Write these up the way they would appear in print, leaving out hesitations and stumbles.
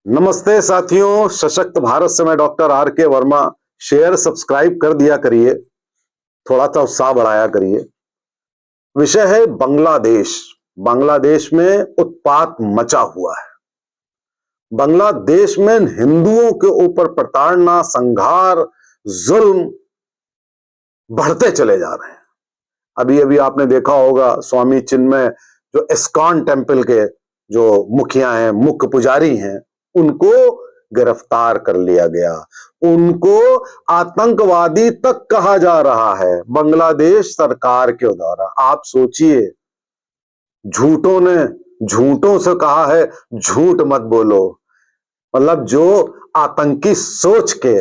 नमस्ते साथियों, सशक्त भारत से मैं डॉक्टर आर के वर्मा। शेयर सब्सक्राइब कर दिया करिए, थोड़ा सा उत्साह बढ़ाया करिए। विषय है बांग्लादेश। बांग्लादेश में उत्पात मचा हुआ है। बांग्लादेश में हिंदुओं के ऊपर प्रताड़ना, संघार, जुल्म बढ़ते चले जा रहे हैं। अभी अभी आपने देखा होगा, स्वामी चिन्मय जो इस्कॉन टेम्पल के जो मुखिया हैं, मुख्य पुजारी हैं, उनको गिरफ्तार कर लिया गया। उनको आतंकवादी तक कहा जा रहा है बांग्लादेश सरकार के द्वारा। आप सोचिए, झूठों ने झूठों से कहा है झूठ मत बोलो। मतलब जो आतंकी सोच के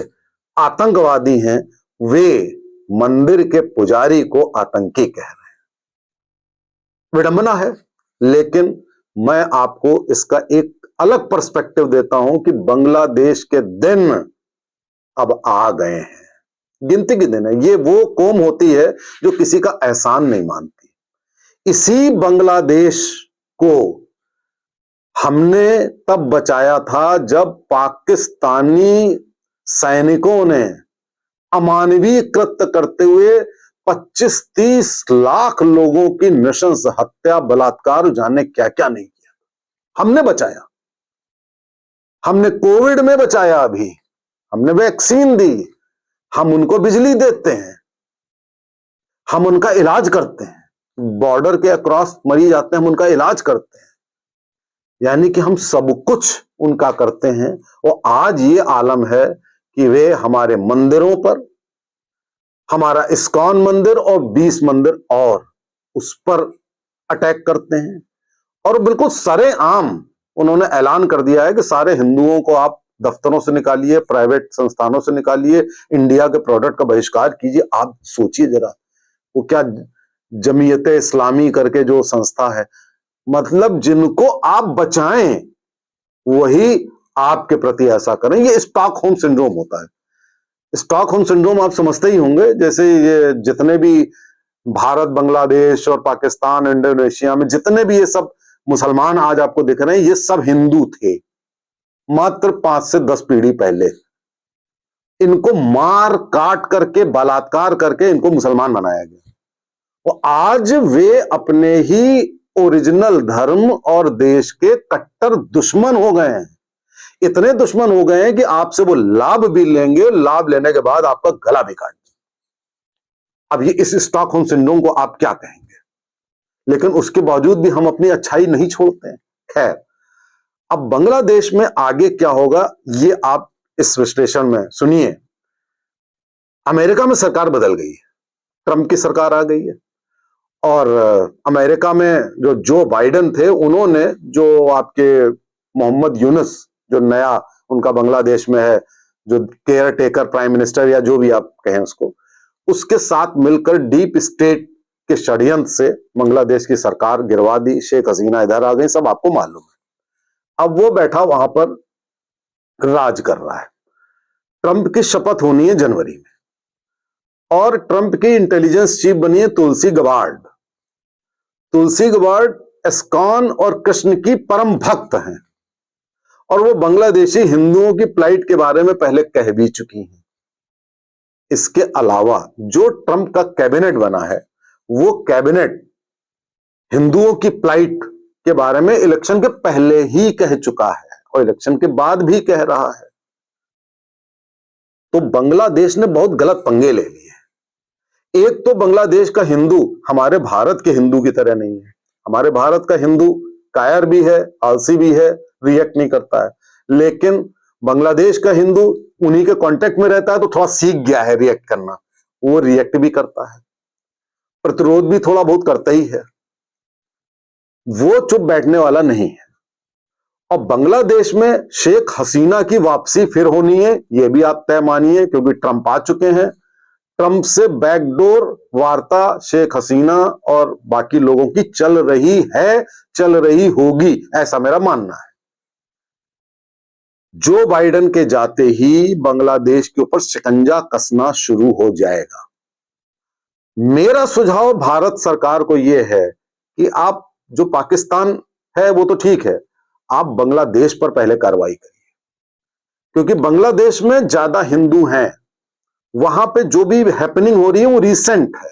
आतंकवादी हैं, वे मंदिर के पुजारी को आतंकी कह रहे हैं। विडंबना है, लेकिन मैं आपको इसका एक अलग पर्सपेक्टिव देता हूं कि बांग्लादेश के दिन अब आ गए हैं। गिनती के दिन है। ये वो कौम होती है जो किसी का एहसान नहीं मानती। इसी बांग्लादेश को हमने तब बचाया था जब पाकिस्तानी सैनिकों ने अमानवीय कृत्य करते हुए 25-30 लाख लोगों की नृशंस हत्या, बलात्कार, जाने क्या क्या नहीं किया। हमने बचाया। हमने कोविड में बचाया, अभी हमने वैक्सीन दी, हम उनको बिजली देते हैं, हम उनका इलाज करते हैं। बॉर्डर के अक्रॉस मरीज आते हैं, हम उनका इलाज करते हैं। यानी कि हम सब कुछ उनका करते हैं। और आज ये आलम है कि वे हमारे मंदिरों पर, हमारा इस्कॉन मंदिर और 20 मंदिर और उस पर अटैक करते हैं। और बिल्कुल सरेआम उन्होंने ऐलान कर दिया है कि सारे हिंदुओं को आप दफ्तरों से निकालिए, प्राइवेट संस्थानों से निकालिए, इंडिया के प्रोडक्ट का बहिष्कार कीजिए। आप सोचिए जरा, वो क्या जमीयत इस्लामी करके जो संस्था है, मतलब जिनको आप बचाएं वही आपके प्रति ऐसा करें। ये स्टॉकहोम सिंड्रोम होता है। स्टॉकहोम सिंड्रोम आप समझते ही होंगे। जैसे ये जितने भी भारत, बांग्लादेश और पाकिस्तान, इंडोनेशिया में जितने भी ये सब मुसलमान आज आपको दिख रहे हैं, ये सब हिंदू थे मात्र 5 से 10 पीढ़ी पहले। इनको मार काट करके, बलात्कार करके इनको मुसलमान बनाया गया। और आज वे अपने ही ओरिजिनल धर्म और देश के कट्टर दुश्मन हो गए हैं। इतने दुश्मन हो गए हैं कि आपसे वो लाभ भी लेंगे, लाभ लेने के बाद आपका गला भी काट देंगे। अब ये इस स्टॉकहोम सिंड्रोम को आप क्या कहेंगे? लेकिन उसके बावजूद भी हम अपनी अच्छाई नहीं छोड़ते हैं। खैर, अब बांग्लादेश में आगे क्या होगा ये आप इस विश्लेषण में सुनिए। अमेरिका में सरकार बदल गई है, ट्रंप की सरकार आ गई है। और अमेरिका में जो बाइडेन थे, उन्होंने जो आपके मोहम्मद यूनुस, जो नया उनका बांग्लादेश में है, जो केयर टेकर प्राइम मिनिस्टर या जो भी आप कहें उसको, उसके साथ मिलकर डीप स्टेट के षड्यंत्र से बांग्लादेश की सरकार गिरवा दी। शेख हसीना इधर आ गई, सब आपको मालूम है। अब वो बैठा वहां पर राज कर रहा है। ट्रंप की शपथ होनी है जनवरी में, और ट्रंप की इंटेलिजेंस चीफ बनी है तुलसी गबार्ड। तुलसी गबार्ड इस्कॉन और कृष्ण की परम भक्त हैं, और वो बांग्लादेशी हिंदुओं की प्लाइट के बारे में पहले कह भी चुकी हैं। इसके अलावा जो ट्रंप का कैबिनेट बना है, वो कैबिनेट हिंदुओं की प्लाइट के बारे में इलेक्शन के पहले ही कह चुका है और इलेक्शन के बाद भी कह रहा है। तो बांग्लादेश ने बहुत गलत पंगे ले लिए। एक तो बांग्लादेश का हिंदू हमारे भारत के हिंदू की तरह नहीं है। हमारे भारत का हिंदू कायर भी है, आलसी भी है, रिएक्ट नहीं करता है। लेकिन बांग्लादेश का हिंदू उन्हीं के कांटेक्ट में रहता है, तो थोड़ा सीख गया है रिएक्ट करना। वो रिएक्ट भी करता है, प्रतिरोध भी थोड़ा बहुत करता ही है। वो चुप बैठने वाला नहीं है। और बांग्लादेश में शेख हसीना की वापसी फिर होनी है, ये भी आप तय मानिए, क्योंकि ट्रंप आ चुके हैं। ट्रंप से बैकडोर वार्ता शेख हसीना और बाकी लोगों की चल रही है, चल रही होगी, ऐसा मेरा मानना है। जो बाइडेन के जाते ही बांग्लादेश के ऊपर शिकंजा कसना शुरू हो जाएगा। मेरा सुझाव भारत सरकार को यह है कि आप, जो पाकिस्तान है वो तो ठीक है, आप बांग्लादेश पर पहले कार्रवाई करिए। क्योंकि बांग्लादेश में ज्यादा हिंदू हैं, वहां पे जो भी हैपनिंग हो रही है वो रिसेंट है।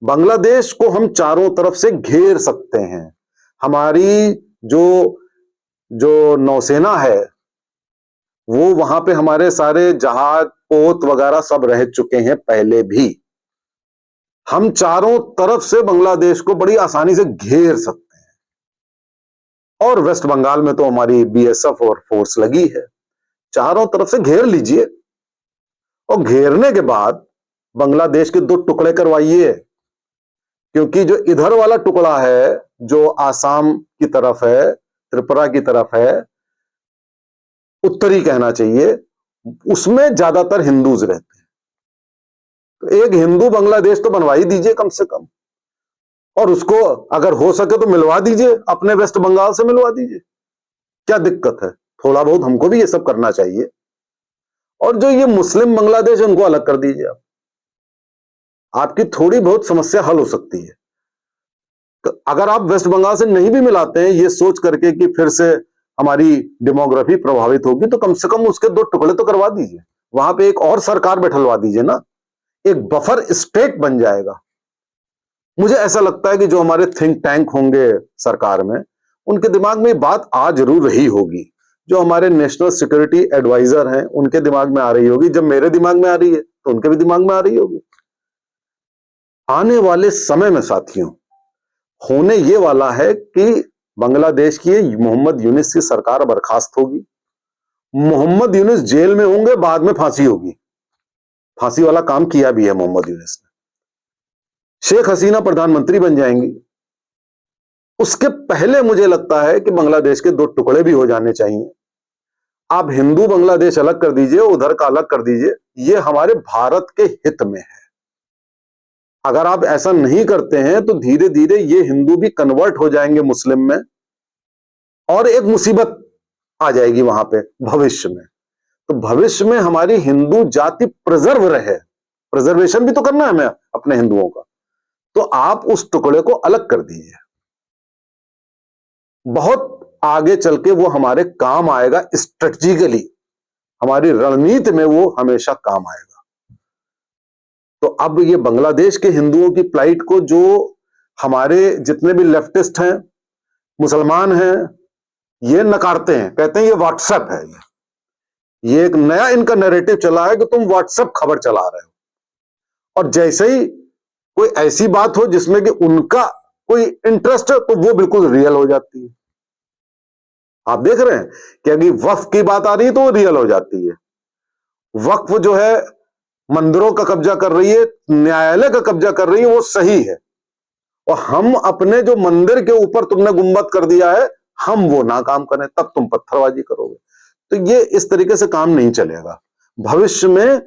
बांग्लादेश को हम चारों तरफ से घेर सकते हैं। हमारी जो जो नौसेना है वो वहां पे हमारे सारे जहाज पोत वगैरह सब रह चुके हैं पहले भी। हम चारों तरफ से बांग्लादेश को बड़ी आसानी से घेर सकते हैं। और वेस्ट बंगाल में तो हमारी बीएसएफ और फोर्स लगी है। चारों तरफ से घेर लीजिए और घेरने के बाद बांग्लादेश के दो टुकड़े करवाइए, क्योंकि जो इधर वाला टुकड़ा है जो आसाम की तरफ है, त्रिपुरा की तरफ है, उत्तरी कहना चाहिए, उसमें ज्यादातर हिंदूज रहते हैं। तो एक हिंदू बांग्लादेश तो बनवा ही दीजिए कम से कम, और उसको अगर हो सके तो मिलवा दीजिए, अपने वेस्ट बंगाल से मिलवा दीजिए। क्या दिक्कत है? थोड़ा बहुत हमको भी ये सब करना चाहिए। और जो ये मुस्लिम बांग्लादेश है उनको अलग कर दीजिए आप, आपकी थोड़ी बहुत समस्या हल हो सकती है। तो अगर आप वेस्ट बंगाल से नहीं भी मिलाते हैं ये सोच करके कि फिर से हमारी डेमोग्राफी प्रभावित होगी, तो कम से कम उसके दो टुकड़े तो करवा दीजिए। वहां पे एक और सरकार बैठलवा दीजिए ना, एक बफर स्टेट बन जाएगा। मुझे ऐसा लगता है कि जो हमारे थिंक टैंक होंगे सरकार में, उनके दिमाग में बात आ जरूर रही होगी। जो हमारे नेशनल सिक्योरिटी एडवाइजर हैं उनके दिमाग में आ रही होगी। जब मेरे दिमाग में आ रही है तो उनके भी दिमाग में आ रही होगी। आने वाले समय में साथियों होने ये वाला है कि बांग्लादेश की मोहम्मद यूनिस की सरकार बर्खास्त होगी। मोहम्मद यूनिस जेल में होंगे, बाद में फांसी होगी। फांसी वाला काम किया भी है मोहम्मद यूनिस ने। शेख हसीना प्रधानमंत्री बन जाएंगी। उसके पहले मुझे लगता है कि बांग्लादेश के दो टुकड़े भी हो जाने चाहिए। आप हिंदू बांग्लादेश अलग कर दीजिए, उधर का अलग कर दीजिए, ये हमारे भारत के हित में है। अगर आप ऐसा नहीं करते हैं तो धीरे धीरे ये हिंदू भी कन्वर्ट हो जाएंगे मुस्लिम में, और एक मुसीबत आ जाएगी वहां पे भविष्य में। तो भविष्य में हमारी हिंदू जाति प्रिजर्व रहे, प्रिजर्वेशन भी तो करना है हमें अपने हिंदुओं का, तो आप उस टुकड़े को अलग कर दीजिए। बहुत आगे चल के वो हमारे काम आएगा, स्ट्रेटजिकली हमारी रणनीति में वो हमेशा काम आएगा। तो अब ये बांग्लादेश के हिंदुओं की प्लाइट को जो हमारे जितने भी लेफ्टिस्ट हैं, मुसलमान हैं, ये नकारते हैं, कहते हैं ये व्हाट्सएप है। ये एक नया इनका नैरेटिव चला है कि तुम व्हाट्सएप खबर चला रहे हो, और जैसे ही कोई ऐसी बात हो जिसमें कि उनका कोई इंटरेस्ट है तो वो बिल्कुल रियल हो जाती है। आप देख रहे हैं कि अगर वक्फ की बात आ रही है तो वो रियल हो जाती है। वक्फ जो है मंदिरों का कब्जा कर रही है, न्यायालय का कब्जा कर रही है, वो सही है, और हम अपने जो मंदिर के ऊपर तुमने गुंबद कर दिया है हम वो ना काम करें तब तुम पत्थरबाजी करोगे। तो ये इस तरीके से काम नहीं चलेगा। भविष्य में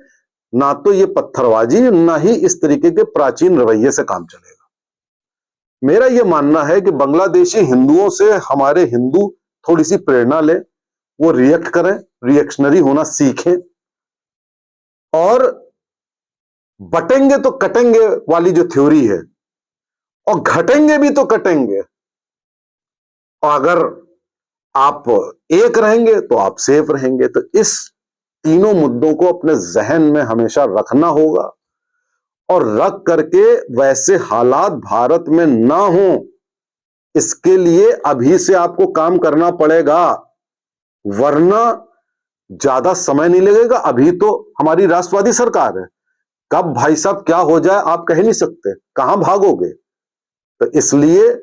ना तो ये पत्थरबाजी ना ही इस तरीके के प्राचीन रवैये से काम चलेगा। मेरा ये मानना है कि बांग्लादेशी हिंदुओं से हमारे हिंदू थोड़ी सी प्रेरणा लें, वो रिएक्ट करें, रिएक्शनरी होना सीखें, और बटेंगे तो कटेंगे वाली जो थ्योरी है, और घटेंगे भी तो कटेंगे, और अगर आप एक रहेंगे तो आप सेफ रहेंगे। तो इस तीनों मुद्दों को अपने जहन में हमेशा रखना होगा, और रख करके वैसे हालात भारत में ना हो इसके लिए अभी से आपको काम करना पड़ेगा, वरना ज्यादा समय नहीं लगेगा। अभी तो हमारी राष्ट्रवादी सरकार है, कब भाई साहब क्या हो जाए आप कह नहीं सकते, कहां भागोगे। तो इसलिए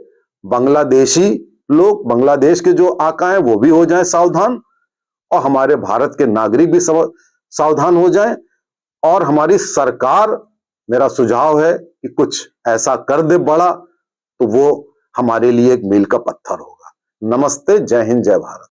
बांग्लादेशी लोग, बांग्लादेश के जो आका हैं वो भी हो जाएं सावधान, और हमारे भारत के नागरिक भी सावधान हो जाएं, और हमारी सरकार, मेरा सुझाव है कि कुछ ऐसा कर दे बड़ा, तो वो हमारे लिए एक मील का पत्थर होगा। नमस्ते, जय हिंद, जय भारत।